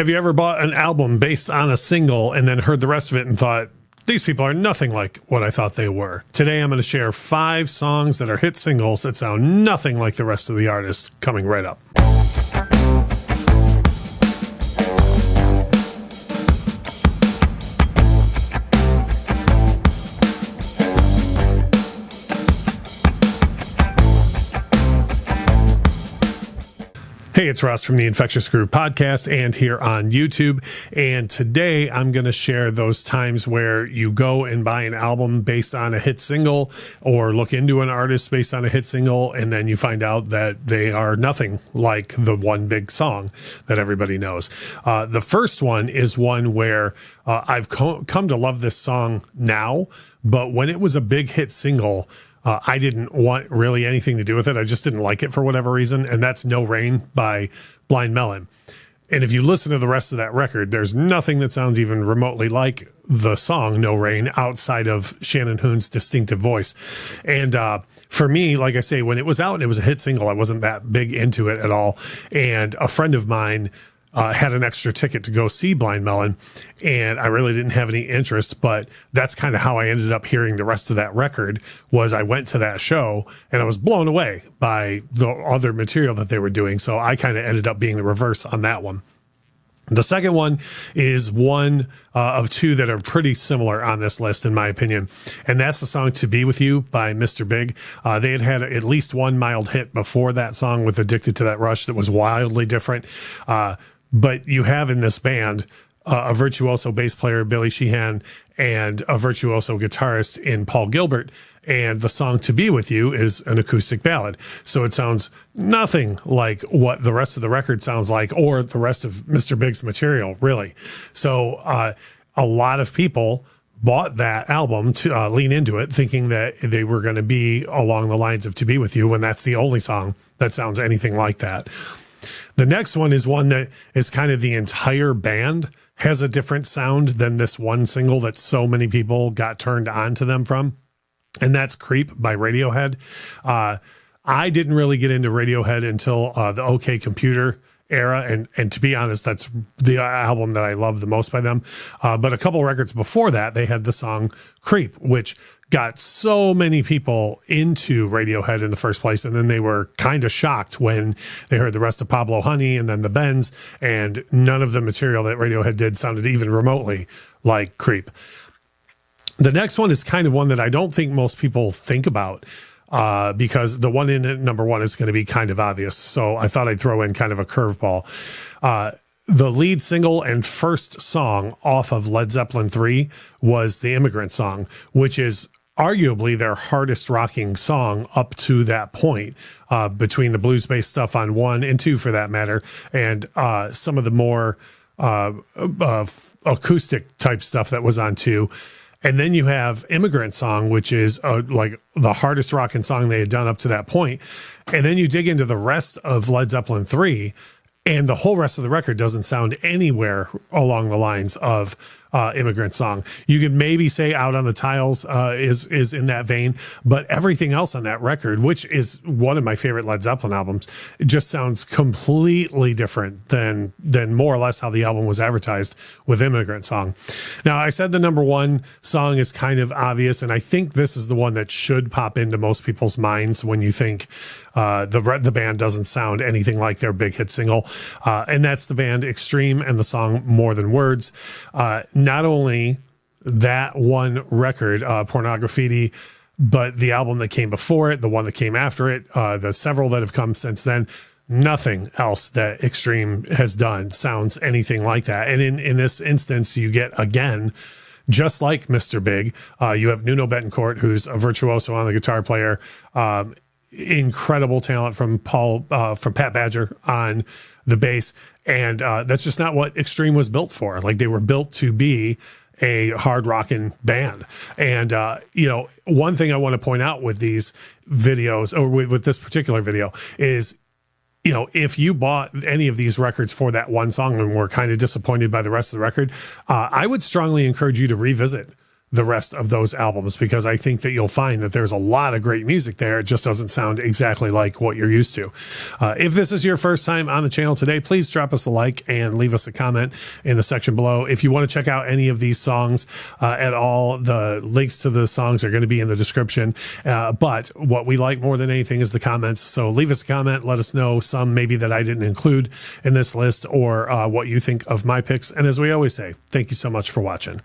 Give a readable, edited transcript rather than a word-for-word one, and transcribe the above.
Have you ever bought an album based on a single and then heard the rest of it and thought, these people are nothing like what I thought they were? Today, I'm going to share 5 songs that are hit singles that sound nothing like the rest of the artists, coming right up. Hey, it's Russ from the Infectious podcast and here on YouTube. And today I'm going to share those times where you go and buy an album based on a hit single or look into an artist based on a hit single, and then you find out that they are nothing like the one big song that everybody knows. The first one is one where I've come to love this song now, but when it was a big hit single, I didn't want really anything to do with it. I just didn't like it for whatever reason, and that's No Rain by Blind Melon. And if you listen to the rest of that record, there's nothing that sounds even remotely like the song No Rain outside of Shannon Hoon's distinctive voice. And for me, like I say, when it was out and it was a hit single, I wasn't that big into it at all. And a friend of mine had an extra ticket to go see Blind Melon, and I really didn't have any interest, but that's kind of how I ended up hearing the rest of that record. Was I went to that show and I was blown away by the other material that they were doing. So I kind of ended up being the reverse on that one. The second one is one of 2 that are pretty similar on this list, in my opinion, and that's the song To Be With You by Mr. Big. They had at least one mild hit before that song with Addicted to That Rush that was wildly different. But you have in this band a virtuoso bass player, Billy Sheehan, and a virtuoso guitarist in Paul Gilbert. And the song To Be With You is an acoustic ballad. So it sounds nothing like what the rest of the record sounds like, or the rest of Mr. Big's material, really. So a lot of people bought that album to lean into it, thinking that they were going to be along the lines of To Be With You, when that's the only song that sounds anything like that. The next one is one that is kind of the entire band has a different sound than this one single that so many people got turned on to them from. And that's Creep by Radiohead. I didn't really get into Radiohead until the OK Computer era. And to be honest, that's the album that I love the most by them. But a couple records before that, they had the song Creep, which got so many people into Radiohead in the first place. And then they were kind of shocked when they heard the rest of Pablo Honey and then the Bends, and none of the material that Radiohead did sounded even remotely like Creep. The next one is kind of one that I don't think most people think about, because the one in at number 1 is going to be kind of obvious. So I thought I'd throw in kind of a curveball. The lead single and first song off of Led Zeppelin 3 was the Immigrant Song, which is arguably their hardest rocking song up to that point, between the blues-based stuff on 1 and 2 for that matter, and some of the more acoustic type stuff that was on 2. And then you have Immigrant Song, which is like the hardest rocking song they had done up to that point. And then you dig into the rest of Led Zeppelin 3, and the whole rest of the record doesn't sound anywhere along the lines of Immigrant Song. You could maybe say Out on the Tiles is in that vein, but everything else on that record, which is one of my favorite Led Zeppelin albums, it just sounds completely different than more or less how the album was advertised with Immigrant Song. Now, I said the number 1 song is kind of obvious, and I think this is the one that should pop into most people's minds when you think the band doesn't sound anything like their big hit single, and that's the band Extreme and the song More Than Words. Not only that one record, Pornography, but the album that came before it, the one that came after it, the several that have come since then, nothing else that Extreme has done sounds anything like that. And in this instance, you get, again, just like Mr. Big, you have Nuno Betancourt, who's a virtuoso on the guitar player, incredible talent from Pat Badger on the bass. And that's just not what Extreme was built for. Like, they were built to be a hard rocking band. And, one thing I want to point out with these videos, or with this particular video, is, if you bought any of these records for that one song and were kind of disappointed by the rest of the record, I would strongly encourage you to revisit the rest of those albums, because I think that you'll find that there's a lot of great music there. It just doesn't sound exactly like what you're used to. If this is your first time on the channel today, please drop us a like and leave us a comment in the section below. If you want to check out any of these songs at all, the links to the songs are going to be in the description. But what we like more than anything is the comments. So leave us a comment. Let us know some maybe that I didn't include in this list, or what you think of my picks. And as we always say, thank you so much for watching.